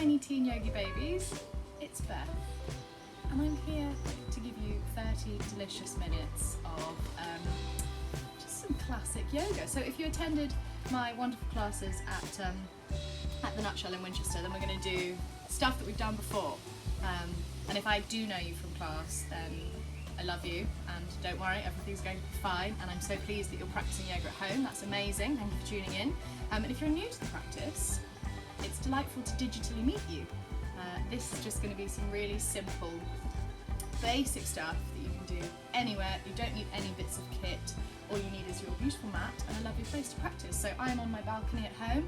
tiny teen yogi babies, it's Beth, and I'm here to give you 30 delicious minutes of just some classic yoga. So if you attended my wonderful classes at the Nutshell in Winchester, then we're going to do stuff that we've done before. And if I do know you from class, then I love you, and don't worry, everything's going to be fine, and I'm so pleased that you're practicing yoga at home. That's amazing. Thank you for tuning in. And if you're new to the practice, it's delightful to digitally meet you. This is just going to be some really simple, basic stuff that you can do anywhere. You don't need any bits of kit. All you need is your beautiful mat and a lovely place to practice. So I'm on my balcony at home.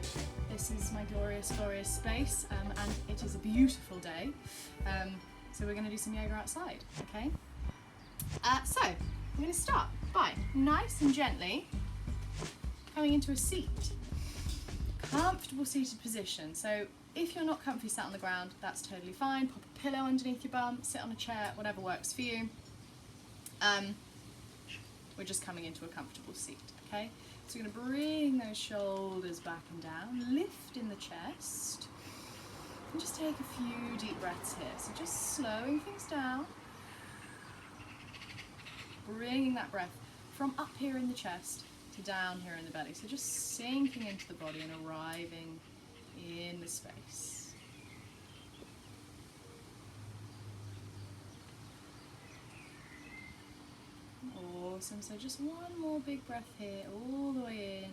This is my glorious, glorious space, and it is a beautiful day. So we're going to do some yoga outside, okay? So I'm going to start by nice and gently coming into a seat. Comfortable seated position. So if you're not comfy sat on the ground, that's totally fine. Pop a pillow underneath your bum, sit on a chair, whatever works for you. We're just coming into a comfortable seat, okay? So you're going to bring those shoulders back and down, lift in the chest, and just take a few deep breaths here. So just slowing things down, bringing that breath from up here in the chest to down here in the belly. So just sinking into the body and arriving in the space. Awesome. So just one more big breath here, all the way in,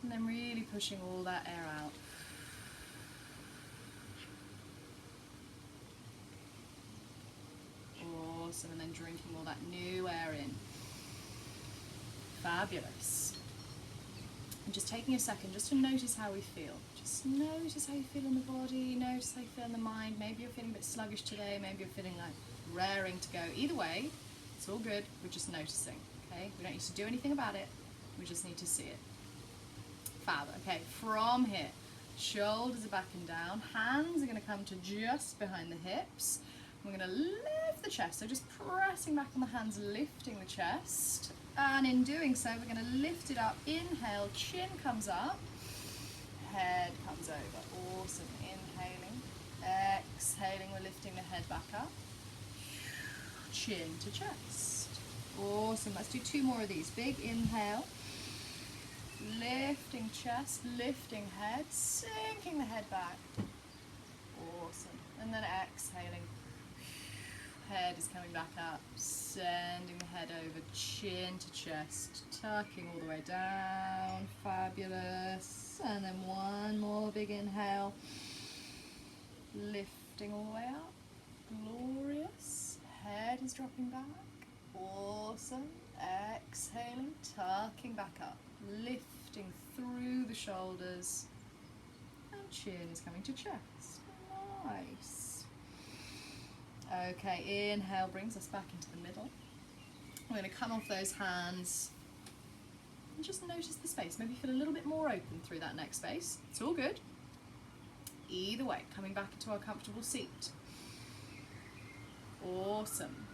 and then really pushing all that air out. Awesome. And then drinking all that new air in. Fabulous. And just taking a second just to notice how we feel. Just notice how you feel in the body, notice how you feel in the mind. Maybe you're feeling a bit sluggish today, maybe you're feeling like raring to go. Either way, it's all good, we're just noticing, okay? We don't need to do anything about it, we just need to see it. Fab, okay, from here, shoulders are back and down, hands are gonna come to just behind the hips. We're gonna lift the chest, so just pressing back on the hands, lifting the chest. And in doing so, we're gonna lift it up, inhale, chin comes up, head comes over, awesome, inhaling, exhaling, we're lifting the head back up. Chin to chest. Awesome. Let's do two more of these. Big inhale. Lifting chest, lifting head, sinking the head back. Awesome. And then exhaling. Head is coming back up, sending the head over, chin to chest, tucking all the way down. Fabulous. And then one more big inhale. Lifting all the way up. Glorious. Head is dropping back. Awesome. Exhaling, tucking back up, lifting through the shoulders, and chin is coming to chest. Nice. Okay, inhale brings us back into the middle. We're going to come off those hands and just notice the space. Maybe feel a little bit more open through that neck space. It's all good. Either way, coming back into our comfortable seat. Awesome.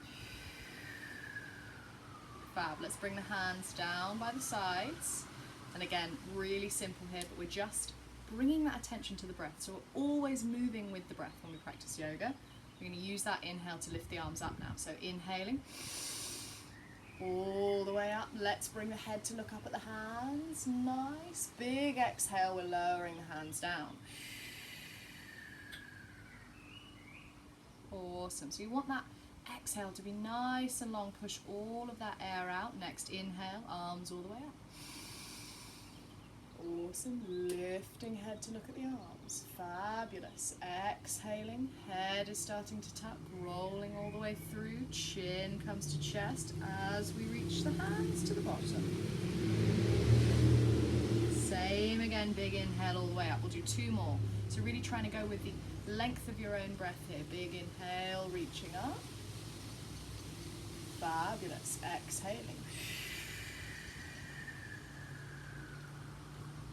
Fab. Let's bring the hands down by the sides. And again, really simple here, but we're just bringing that attention to the breath. So we're always moving with the breath when we practice yoga. We're going to use that inhale to lift the arms up now. So inhaling all the way up. Let's bring the head to look up at the hands. Nice. Big exhale. We're lowering the hands down. Awesome. So you want that exhale to be nice and long. Push all of that air out. Next inhale, arms all the way up. Awesome. Lifting head to look at the arms. Fabulous. Exhaling. Head is starting to tuck, rolling all the way through. Chin comes to chest as we reach the hands to the bottom. Same again. Big inhale all the way up. We'll do two more. So really trying to go with the length of your own breath here. Big inhale, reaching up. Fabulous. Exhaling.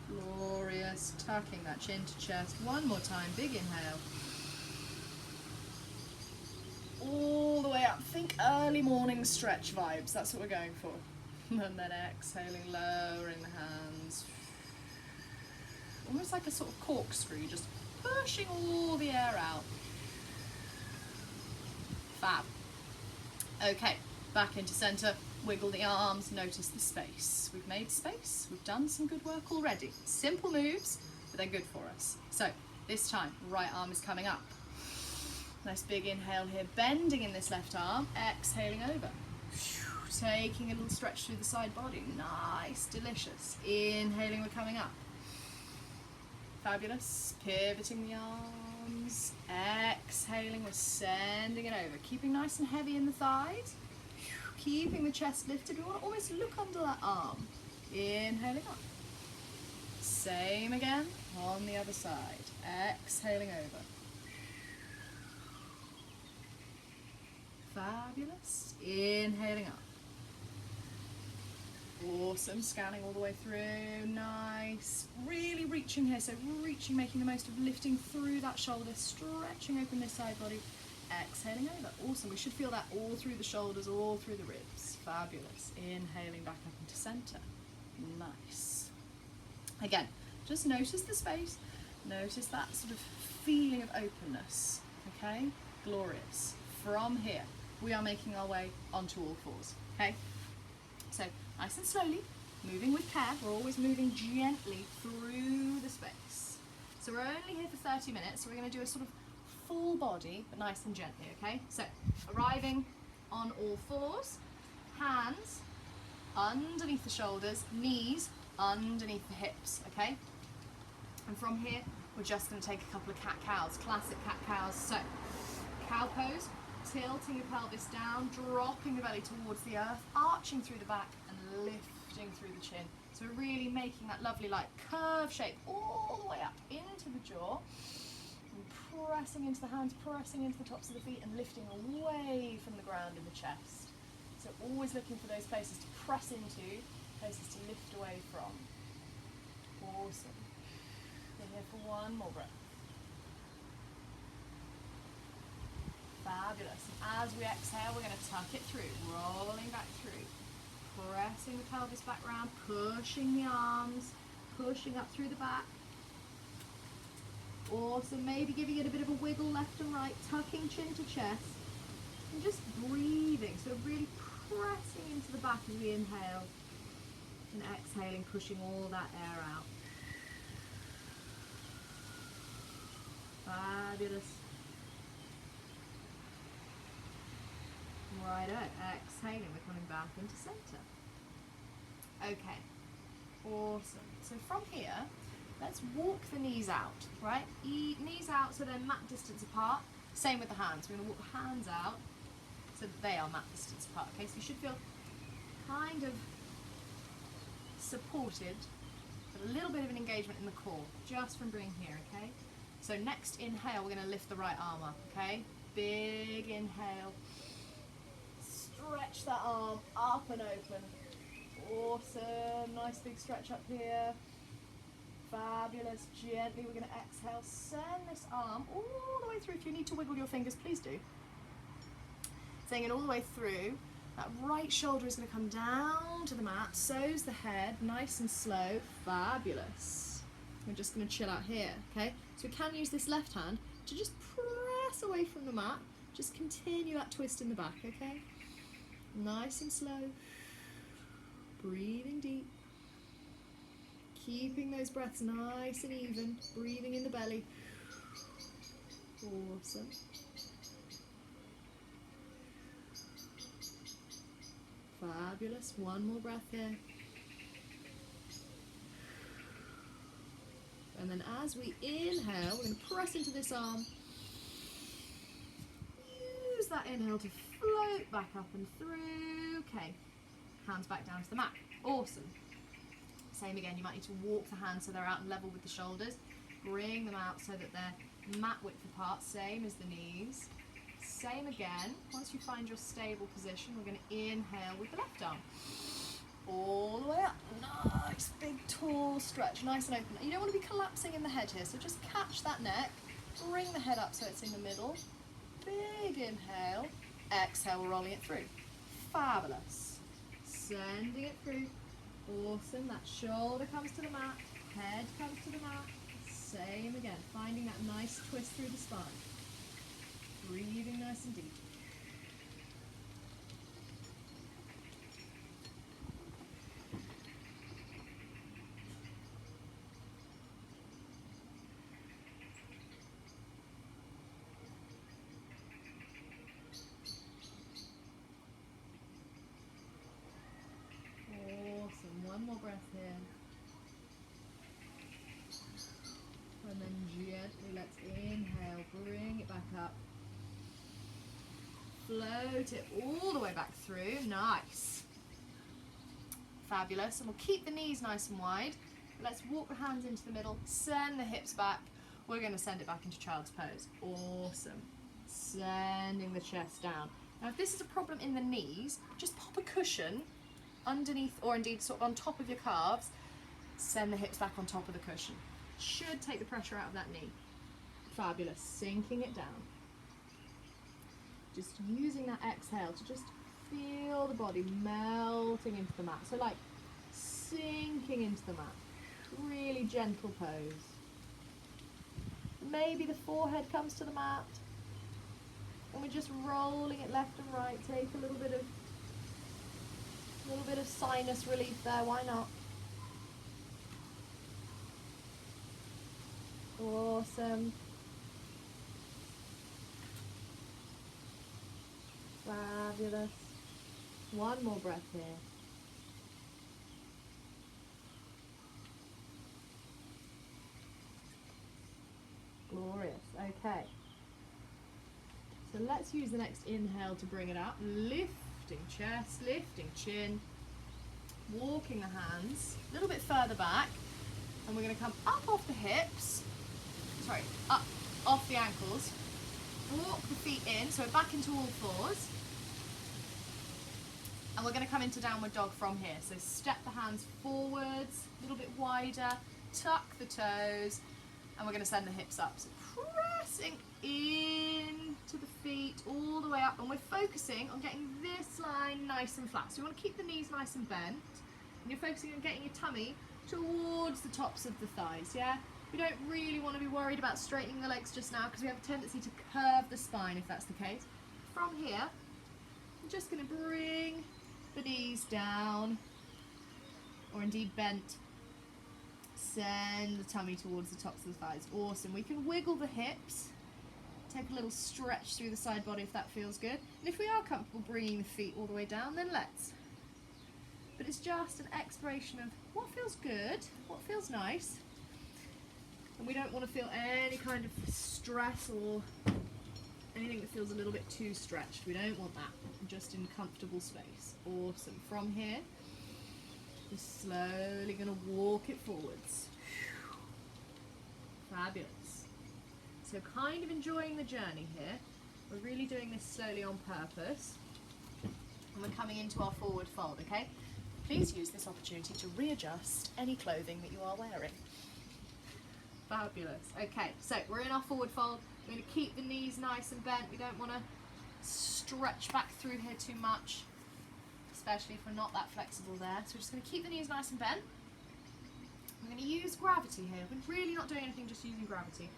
Glorious. Tucking that chin to chest. One more time. Big inhale. All the way up. Think early morning stretch vibes. That's what we're going for. And then exhaling, lowering the hands. Almost like a sort of corkscrew. Just pushing all the air out. Fab. Okay, back into center, wiggle the arms, notice the space. We've made space, we've done some good work already. Simple moves, but they're good for us. So this time, right arm is coming up. Nice big inhale here, bending in this left arm, exhaling over. Taking a little stretch through the side body, nice, delicious. Inhaling, we're coming up. Fabulous, pivoting the arms, exhaling, we're sending it over. Keeping nice and heavy in the thighs, keeping the chest lifted. We want to almost look under that arm. Inhaling up. Same again on the other side, exhaling over. Fabulous, inhaling up. Awesome, scanning all the way through, nice. Really reaching here, so reaching, making the most of lifting through that shoulder, stretching open this side body, exhaling over. Awesome, we should feel that all through the shoulders, all through the ribs. Fabulous, inhaling back up into center. Nice. Again, just notice the space, notice that sort of feeling of openness, okay? Glorious. From here, we are making our way onto all fours, okay? So, nice and slowly, moving with care. We're always moving gently through the space. So we're only here for 30 minutes, so we're going to do a sort of full body, but nice and gently, okay? So, arriving on all fours, hands underneath the shoulders, knees underneath the hips, okay? And from here, we're just going to take a couple of cat-cows, classic cat-cows. So, cow pose, tilting your pelvis down, dropping the belly towards the earth, arching through the back and lifting through the chin. So we're really making that lovely like curve shape all the way up into the jaw, and pressing into the hands, pressing into the tops of the feet and lifting away from the ground in the chest. So always looking for those places to press into, places to lift away from. Awesome. Stay here for one more breath. Fabulous. And as we exhale, we're going to tuck it through, rolling back through, pressing the pelvis back round, pushing the arms, pushing up through the back. Awesome. Maybe giving it a bit of a wiggle left and right, tucking chin to chest, and just breathing. So really pressing into the back as we inhale, and exhaling, pushing all that air out. Fabulous. Righto, exhaling, we're coming back into center. Okay, awesome. So from here, let's walk the knees out, right? Knees out so they're mat distance apart. Same with the hands. We're going to walk the hands out so that they are mat distance apart. Okay, so you should feel kind of supported, but a little bit of an engagement in the core, just from being here, okay? So next inhale, we're going to lift the right arm up, okay? Big inhale. Stretch that arm up and open. Awesome. Nice big stretch up here. Fabulous. Gently, we're going to exhale. Send this arm all the way through. If you need to wiggle your fingers, please do. Sending it all the way through. That right shoulder is going to come down to the mat. So's the head. Nice and slow. Fabulous. We're just going to chill out here, okay? So we can use this left hand to just press away from the mat. Just continue that twist in the back, okay? Nice and slow, breathing deep, keeping those breaths nice and even, breathing in the belly. Awesome. Fabulous, one more breath here. And then as we inhale, we're going to press into this arm. Use that inhale to float back up and through. Okay, hands back down to the mat. Awesome. Same again, you might need to walk the hands so they're out and level with the shoulders. Bring them out so that they're mat width apart, same as the knees. Same again, once you find your stable position, we're going to inhale with the left arm. All the way up. Nice, big, tall stretch, nice and open. You don't want to be collapsing in the head here, so just catch that neck. Bring the head up so it's in the middle. Big inhale. Exhale, we're rolling it through. Fabulous. Sending it through. Awesome. That shoulder comes to the mat. Head comes to the mat. Same again, finding that nice twist through the spine. Breathing nice and deep. Awesome, one more breath here. And then gently let's inhale, bring it back up. Float it all the way back through, nice. Fabulous, and we'll keep the knees nice and wide. Let's walk the hands into the middle, send the hips back. We're going to send it back into child's pose. Awesome. Sending the chest down. Now if this is a problem in the knees, just pop a cushion underneath, or indeed sort of on top of your calves. Send the hips back on top of the cushion. Should take the pressure out of that knee. Fabulous, sinking it down. Just using that exhale to just feel the body melting into the mat. So like sinking into the mat. Really gentle pose. Maybe the forehead comes to the mat. And we're just rolling it left and right. Take a little bit of sinus relief there, why not? Awesome. Fabulous. One more breath here. Glorious. Okay. So let's use the next inhale to bring it up. Lifting chest, lifting chin. Walking the hands a little bit further back. And we're going to come up off the hips. Sorry, up off the ankles. Walk the feet in, so we're back into all fours. And we're going to come into downward dog from here. So step the hands forwards, a little bit wider, tuck the toes, and we're going to send the hips up. So pressing into the feet all the way up, and we're focusing on getting this line nice and flat. So you want to keep the knees nice and bent, and you're focusing on getting your tummy towards the tops of the thighs, yeah? We don't really want to be worried about straightening the legs just now because we have a tendency to curve the spine if that's the case. From here, I'm just going to bring the knees down, or indeed bent. Send the tummy towards the tops of the thighs. Awesome. We can wiggle the hips. Take a little stretch through the side body if that feels good. And if we are comfortable bringing the feet all the way down, then let's. But it's just an exploration of what feels good, what feels nice. And we don't want to feel any kind of stress or anything that feels a little bit too stretched. We don't want that. Just in comfortable space. Awesome. From here, we're slowly going to walk it forwards. Fabulous. So kind of enjoying the journey here. We're really doing this slowly on purpose. And we're coming into our forward fold, okay? Please use this opportunity to readjust any clothing that you are wearing. Fabulous. Okay, so we're in our forward fold. We're going to keep the knees nice and bent. We don't want to stretch back through here too much, especially if we're not that flexible there. So we're just going to keep the knees nice and bent. I'm going to use gravity here. We're really not doing anything, just using gravity.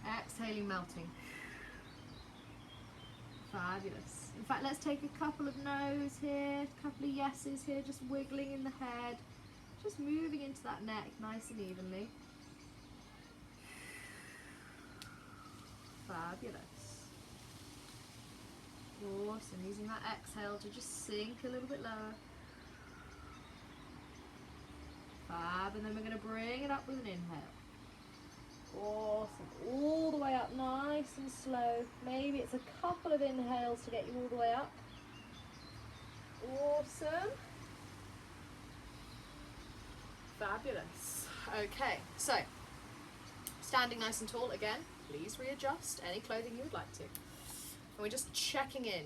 Exhaling, melting. Fabulous. In fact, let's take a couple of no's here, a couple of yeses here, just wiggling in the head, just moving into that neck nice and evenly. Fabulous. Awesome. Using that exhale to just sink a little bit lower. Fab. And then we're going to bring it up with an inhale. Awesome. All the way up nice and slow. Maybe it's a couple of inhales to get you all the way up. Awesome. Fabulous. Okay, so standing nice and tall again. Please readjust any clothing you would like to. And we're just checking in.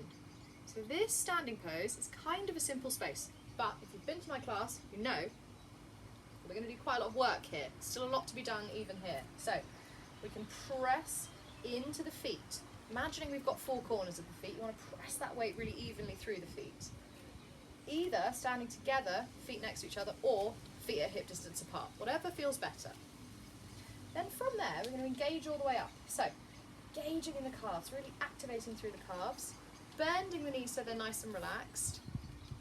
So this standing pose is kind of a simple space, but if you've been to my class, you know we're going to do quite a lot of work here. Still a lot to be done even here. So we can press into the feet. Imagining we've got four corners of the feet. You want to press that weight really evenly through the feet. Either standing together, feet next to each other, or feet at hip distance apart. Whatever feels better. Then from there, we're going to engage all the way up. So, engaging in the calves, really activating through the calves, bending the knees so they're nice and relaxed,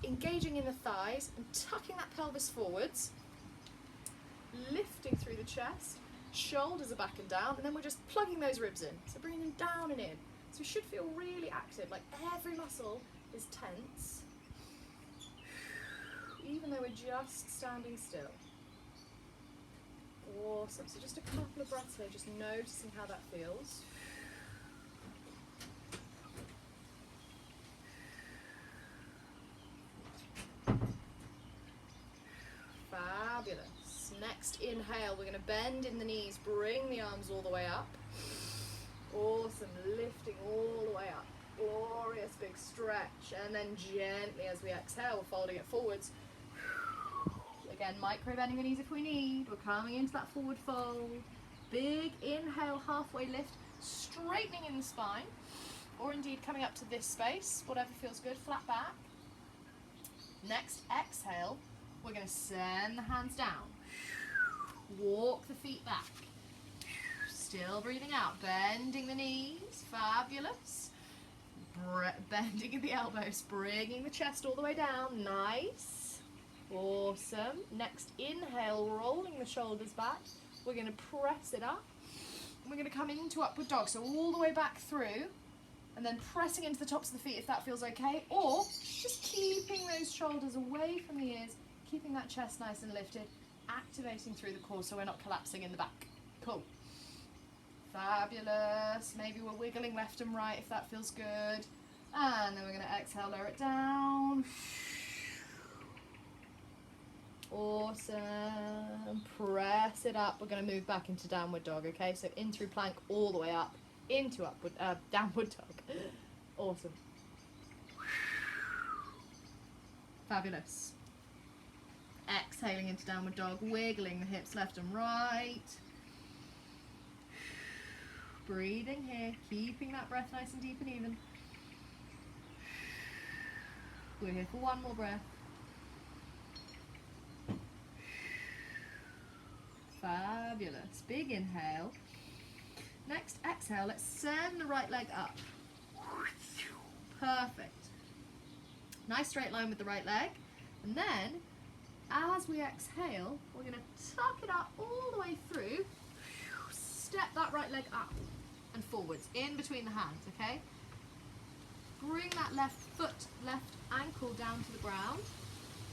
engaging in the thighs and tucking that pelvis forwards, lifting through the chest, shoulders are back and down, and then we're just plugging those ribs in. So bringing them down and in. So we should feel really active, like every muscle is tense, even though we're just standing still. Awesome. So just a couple of breaths here, just noticing how that feels. Fabulous. Next inhale, we're going to bend in the knees, bring the arms all the way up. Awesome. Lifting all the way up. Glorious big stretch. And then gently as we exhale, we're folding it forwards. Again, micro bending the knees if we need. We're coming into that forward fold. Big inhale, halfway lift, straightening in the spine, or indeed coming up to this space, whatever feels good, flat back. Next exhale, we're going to send the hands down. Walk the feet back. Still breathing out, bending the knees, fabulous. Bending in the elbows, bringing the chest all the way down, nice. Awesome. Next inhale, rolling the shoulders back. We're going to press it up. We're going to come into upward dog, so all the way back through, and then pressing into the tops of the feet if that feels okay, or just keeping those shoulders away from the ears, keeping that chest nice and lifted, activating through the core so we're not collapsing in the back. Cool. Fabulous. Maybe we're wiggling left and right if that feels good. And then we're going to exhale, lower it down. Awesome. Press it up. We're going to move back into downward dog, okay? So in through plank all the way up into upward downward dog. Awesome. Fabulous. Exhaling into downward dog, wiggling the hips left and right. Breathing here, keeping that breath nice and deep and even. We're here for one more breath. Fabulous. Big inhale. Next exhale, let's send the right leg up. Perfect. Nice straight line with the right leg. And then, as we exhale, we're going to tuck it up all the way through. Step that right leg up and forwards, in between the hands, okay? Bring that left foot, left ankle down to the ground.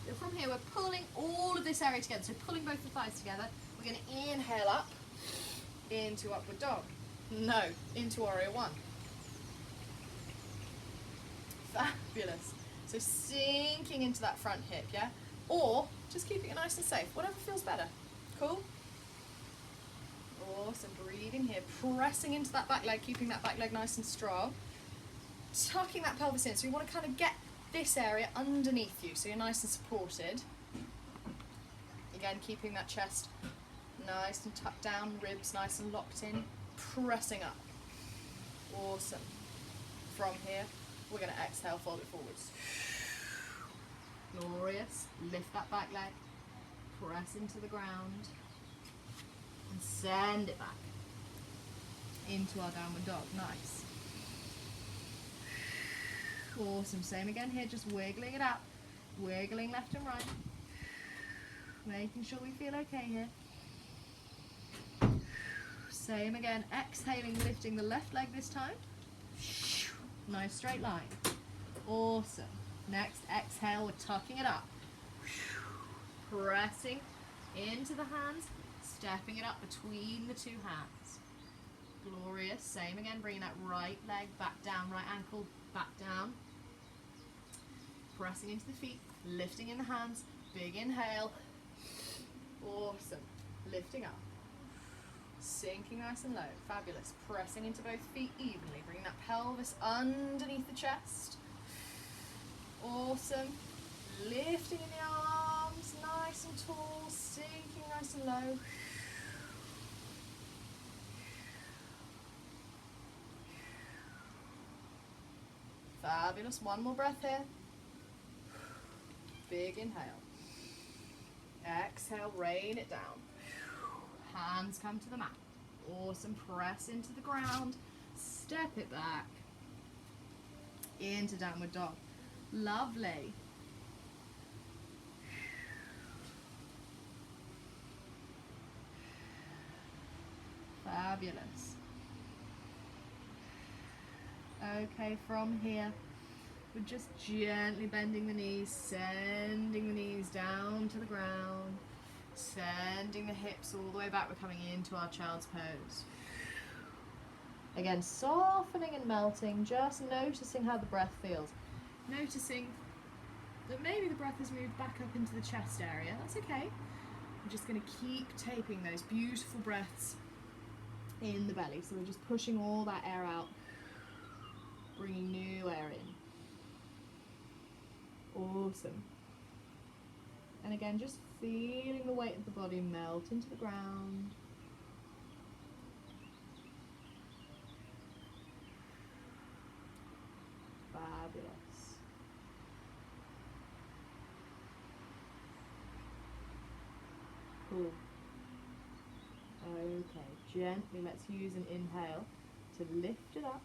And from here, we're pulling all of this area together. So pulling both the thighs together. We're going to inhale up into upward dog. No, into warrior one. Fabulous. So sinking into that front hip, yeah? Or just keeping it nice and safe, whatever feels better. Cool? Awesome. Breathing here, pressing into that back leg, keeping that back leg nice and strong. Tucking that pelvis in. So you want to kind of get this area underneath you so you're nice and supported. Again, keeping that chest nice and tucked down, ribs nice and locked in, pressing up. Awesome. From here, we're going to exhale, fold it forwards. Glorious. Lift that back leg, press into the ground, and send it back into our downward dog. Nice. Awesome. Same again here, just wiggling it up, wiggling left and right, making sure we feel okay here. Same again, exhaling, lifting the left leg this time. Nice straight line. Awesome. Next exhale, we're tucking it up. Pressing into the hands, stepping it up between the two hands. Glorious. Same again, bringing that right leg back down, right ankle back down. Pressing into the feet, lifting in the hands. Big inhale. Awesome. Lifting up. Sinking nice and low. Fabulous. Pressing into both feet evenly. Bringing that pelvis underneath the chest. Awesome. Lifting in the arms, nice and tall. Sinking nice and low. Fabulous. One more breath here. Big inhale. Exhale, rain it down. Hands come to the mat. Awesome. Press into the ground. Step it back. Into downward dog. Lovely. Fabulous. Okay, from here, we're just gently bending the knees, sending the knees down to the ground, sending the hips all the way back. We're coming into our child's pose. Again, softening and melting, just noticing how the breath feels. Noticing that maybe the breath has moved back up into the chest area. That's okay. We're just going to keep taping those beautiful breaths in the belly. So we're just pushing all that air out, bringing new air in. Awesome. And again, just feeling the weight of the body melt into the ground. Fabulous. Cool. Okay, gently let's use an inhale to lift it up.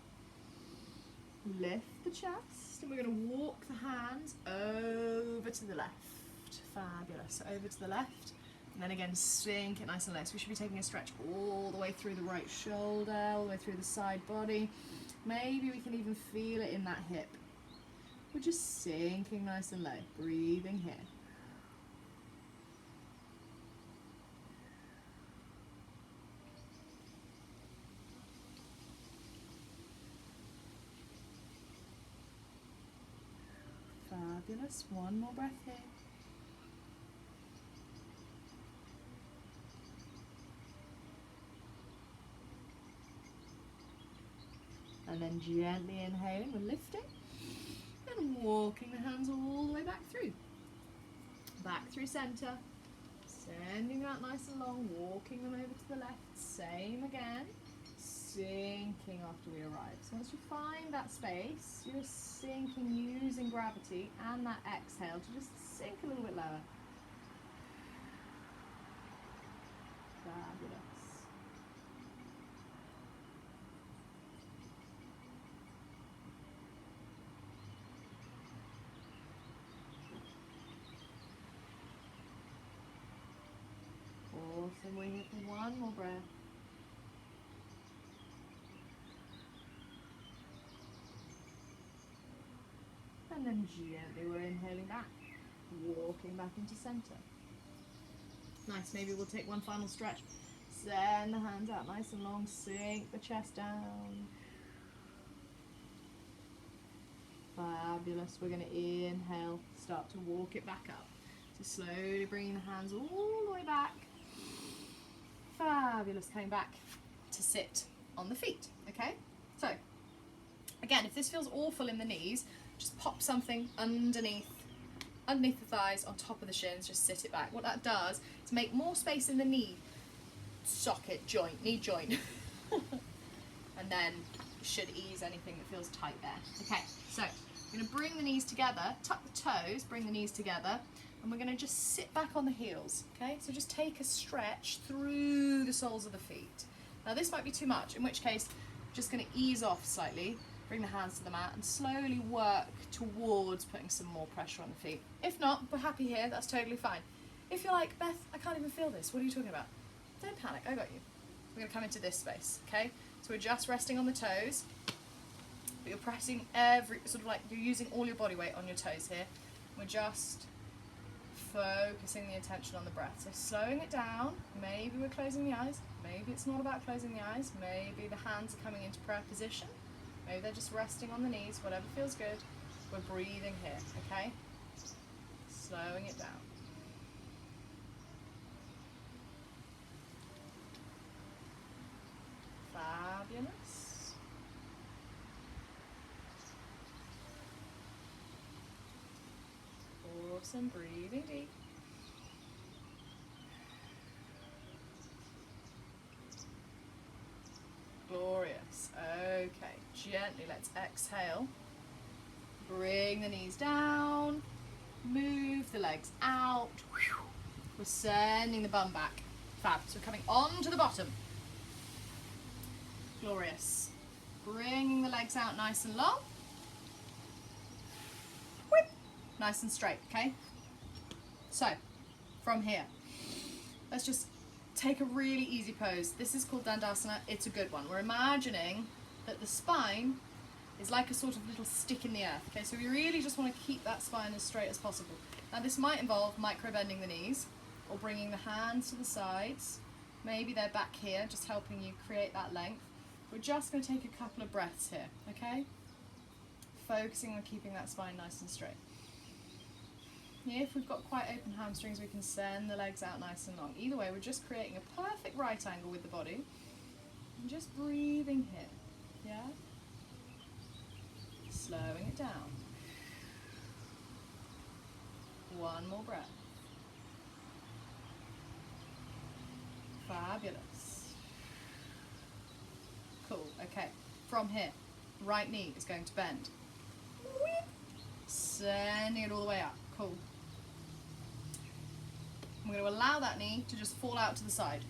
Lift the chest, and we're going to walk the hands over to the left. Fabulous. Over to the left, and then again sink it nice and low. So we should be taking a stretch all the way through the right shoulder, all the way through the side body. Maybe we can even feel it in that hip. We're just sinking nice and low, breathing here. Fabulous. One more breath here. And then gently inhaling, we're lifting and walking the hands all the way back through. Back through center. Sending that nice and long, walking them over to the left. Same again. Sinking after we arrive. So once you find that space, you're sinking using gravity and that exhale to just sink a little bit lower. Fabulous. Awesome. We're here for one more breath. And then gently we're inhaling back, walking back into center. Nice, maybe we'll take one final stretch. Send the hands out nice and long, sink the chest down. Fabulous, we're going to inhale, start to walk it back up. So slowly bringing the hands all the way back. Fabulous, coming back to sit on the feet, okay? So, again, if this feels awful in the knees, just pop something underneath the thighs, on top of the shins, just sit it back. What that does is make more space in the knee socket, joint, knee joint. And then should ease anything that feels tight there. Okay, so we're going to bring the knees together, tuck the toes, bring the knees together, and we're going to just sit back on the heels, okay? So just take a stretch through the soles of the feet. Now this might be too much, in which case, just going to ease off slightly, bring the hands to the mat, and slowly work towards putting some more pressure on the feet. If not, we're happy here, that's totally fine. If you're like, Beth, I can't even feel this, what are you talking about? Don't panic, I got you. We're going to come into this space, okay? So we're just resting on the toes, but you're pressing you're using all your body weight on your toes here. We're just focusing the attention on the breath. So slowing it down, maybe we're closing the eyes, maybe it's not about closing the eyes, maybe the hands are coming into prayer position, maybe they're just resting on the knees, whatever feels good. We're breathing here, okay? Slowing it down. Fabulous. Awesome, breathing deep. Glorious. Okay, gently let's exhale. Bring the knees down. Move the legs out. We're sending the bum back. Fab. So we're coming onto the bottom. Glorious. Bringing the legs out nice and long. Whip. Nice and straight, okay? So, from here, let's just take a really easy pose. This is called Dandasana. It's a good one. We're imagining that the spine is like a sort of little stick in the earth, okay? So we really just want to keep that spine as straight as possible. Now this might involve micro bending the knees or bringing the hands to the sides. Maybe they're back here, just helping you create that length. We're just going to take a couple of breaths here, okay? Focusing on keeping that spine nice and straight. If we've got quite open hamstrings, we can send the legs out nice and long. Either way, we're just creating a perfect right angle with the body and just breathing here, yeah? Slowing it down. One more breath. Fabulous. Cool, okay. From here, right knee is going to bend. Sending it all the way up. Cool. I'm going to allow that knee to just fall out to the side.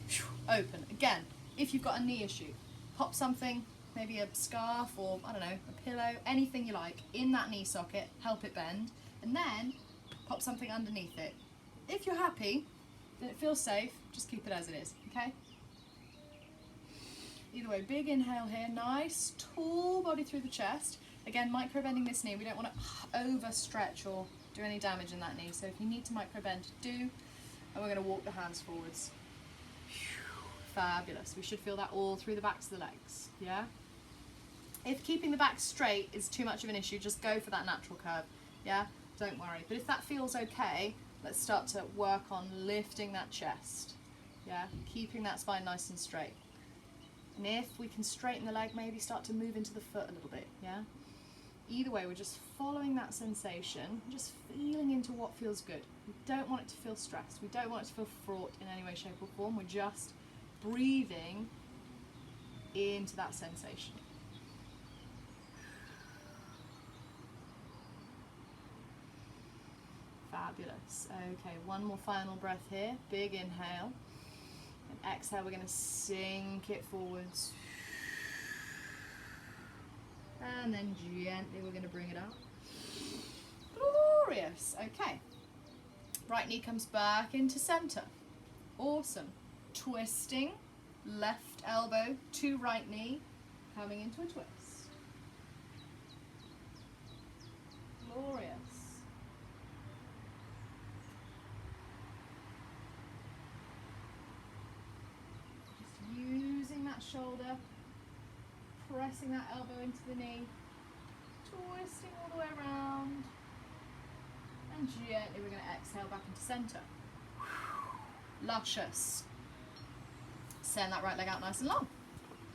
Open. Again, if you've got a knee issue, pop something, maybe a scarf or, I don't know, a pillow, anything you like, in that knee socket, help it bend, and then pop something underneath it. If you're happy, then it feels safe, just keep it as it is, okay? Either way, big inhale here, nice, tall body through the chest. Again, micro bending this knee, we don't want to overstretch or do any damage in that knee, so if you need to micro bend, do. And we're going to walk the hands forwards. Fabulous. We should feel that all through the backs of the legs, yeah? If keeping the back straight is too much of an issue, just go for that natural curve, yeah? Don't worry. But if that feels okay, let's start to work on lifting that chest, yeah? Keeping that spine nice and straight. And if we can straighten the leg, maybe start to move into the foot a little bit, yeah? Either way, we're just following that sensation, just feeling into what feels good. We don't want it to feel stressed. We don't want it to feel fraught in any way, shape or form. We're just breathing into that sensation. Fabulous. Okay, one more final breath here. Big inhale. And exhale, we're going to sink it forwards. And then gently we're going to bring it up. Glorious. Okay. Right knee comes back into center. Awesome. Twisting. Left elbow to right knee. Coming into a twist. Glorious. Just using that shoulder. Pressing that elbow into the knee, twisting all the way around, and gently we're going to exhale back into center. Luscious. Send that right leg out nice and long.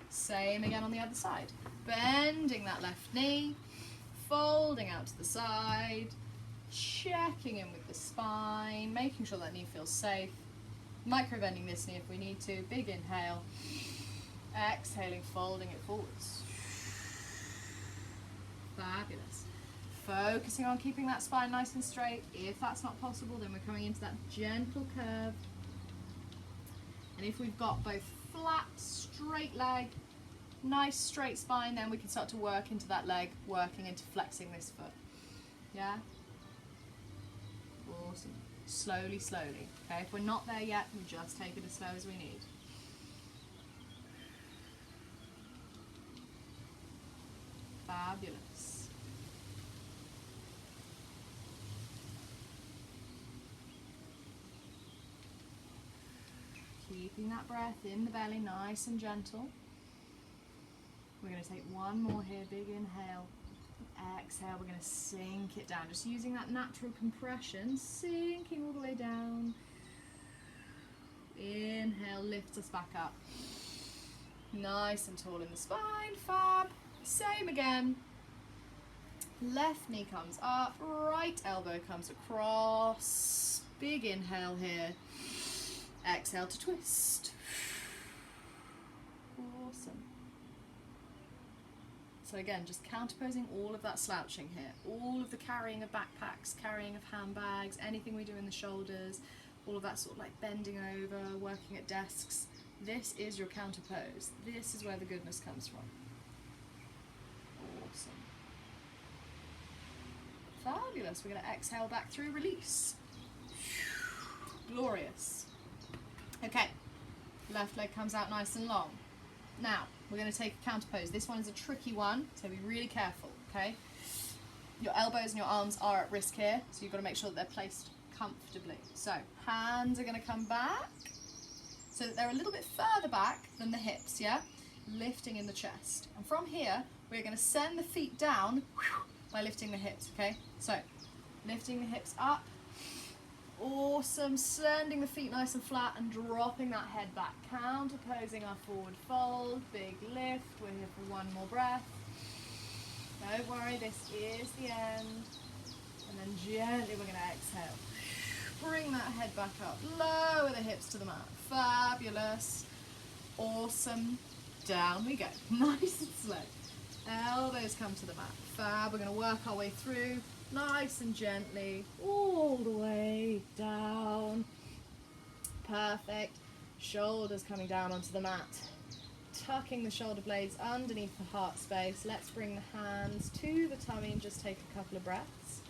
Same again on the other side. Bending that left knee, folding out to the side, checking in with the spine, making sure that knee feels safe. Micro bending this knee if we need to. Big inhale. Exhaling, folding it forwards. Fabulous. Focusing on keeping that spine nice and straight. If that's not possible, then we're coming into that gentle curve. And if we've got both flat, straight leg, nice straight spine, then we can start to work into that leg, working into flexing this foot. Yeah? Awesome. Slowly, slowly. Okay, if we're not there yet, we just take it as slow as we need. Fabulous. Keeping that breath in the belly, nice and gentle. We're going to take one more here, big inhale. Exhale, we're going to sink it down. Just using that natural compression, sinking all the way down. Inhale, lifts us back up. Nice and tall in the spine, fab. Same again. Left knee comes up, right elbow comes across. Big inhale here. Exhale to twist. Awesome. So again, just counterposing all of that slouching here. All of the carrying of backpacks, carrying of handbags, anything we do in the shoulders, all of that sort of like bending over, working at desks. This is your counter pose. This is where the goodness comes from. Awesome. Fabulous. We're going to exhale back through, release. Glorious. Okay, left leg comes out nice and long. Now, we're going to take a counter pose. This one is a tricky one, so be really careful, okay? Your elbows and your arms are at risk here, so you've got to make sure that they're placed comfortably. So, hands are going to come back, so that they're a little bit further back than the hips, yeah? Lifting in the chest. And from here, we're going to send the feet down by lifting the hips, okay? So, lifting the hips up. Awesome, sending the feet nice and flat and dropping that head back. Counterposing our forward fold, big lift. We're here for one more breath. Don't worry, this is the end. And then gently we're going to exhale. Bring that head back up, lower the hips to the mat. Fabulous. Awesome. Down we go. Nice and slow. Elbows come to the mat. Fab. We're going to work our way through. Nice and gently, all the way down. Perfect. Shoulders coming down onto the mat. Tucking the shoulder blades underneath the heart space. Let's bring the hands to the tummy and just take a couple of breaths.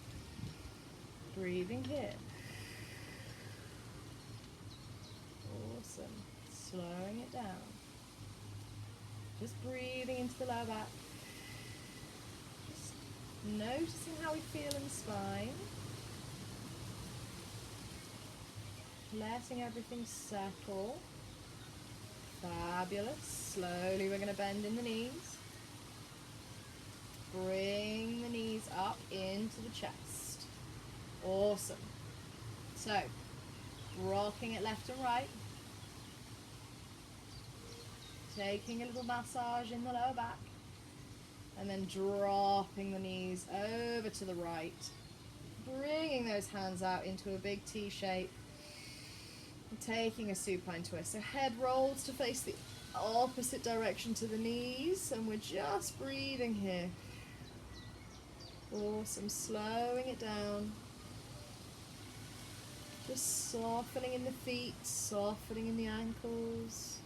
Breathing here. Awesome. Slowing it down. Just breathing into the lower back. Noticing how we feel in the spine. Letting everything settle. Fabulous. Slowly we're going to bend in the knees. Bring the knees up into the chest. Awesome. So, rocking it left and right. Taking a little massage in the lower back. And then dropping the knees over to the right. Bringing those hands out into a big T shape. And taking a supine twist. So head rolls to face the opposite direction to the knees. And we're just breathing here. Awesome. Slowing it down. Just softening in the feet. Softening in the ankles.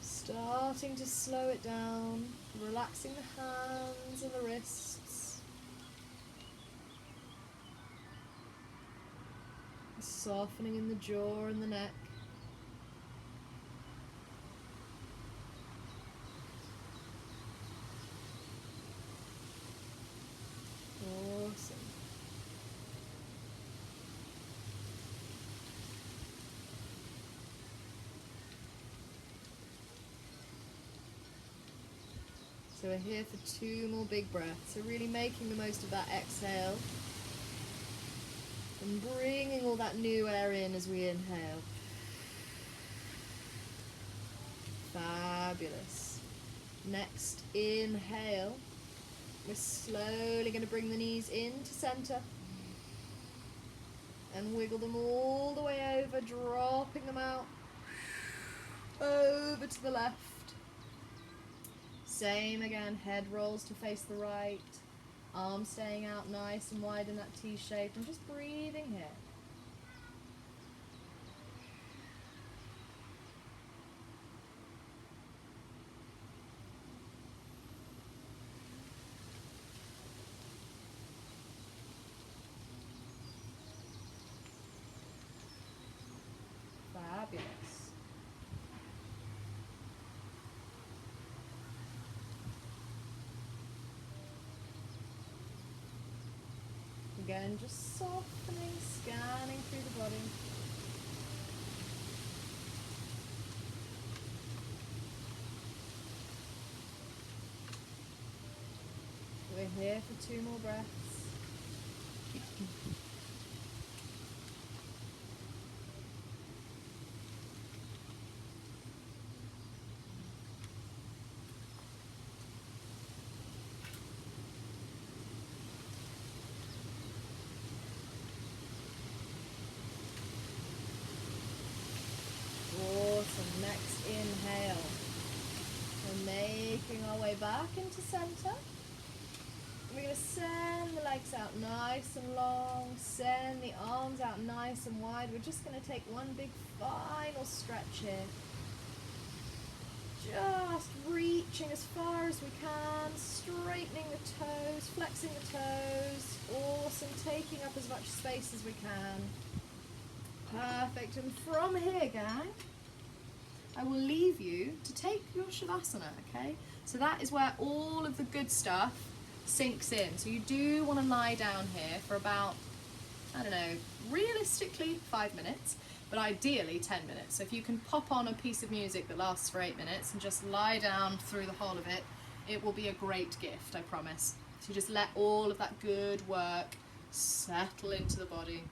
Starting to slow it down, relaxing the hands and the wrists. Softening in the jaw and the neck. Awesome. So we're here for 2 more big breaths. So really making the most of that exhale. And bringing all that new air in as we inhale. Fabulous. Next, inhale. We're slowly going to bring the knees into center. And wiggle them all the way over, dropping them out. Over to the left. Same again, head rolls to face the right, arms staying out nice and wide in that T shape, and just breathing here. Fabulous. Again, just softening, scanning through the body. We're here for 2 more breaths. Awesome. Next inhale. We're making our way back into center. We're going to send the legs out nice and long, send the arms out nice and wide. We're just going to take one big final stretch here. reaching as far as we can, straightening the toes, flexing the toes. Awesome, taking up as much space as we can. Perfect, and from here, gang, I will leave you to take your Shavasana, okay? So that is where all of the good stuff sinks in. So you do want to lie down here for about, I don't know, realistically 5 minutes, but ideally 10 minutes. So if you can pop on a piece of music that lasts for 8 minutes and just lie down through the whole of it, it will be a great gift, I promise. So you just let all of that good work settle into the body.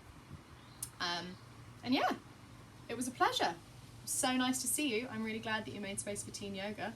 And yeah, it was a pleasure. So nice to see you. I'm really glad that you made space for Teen Yoga.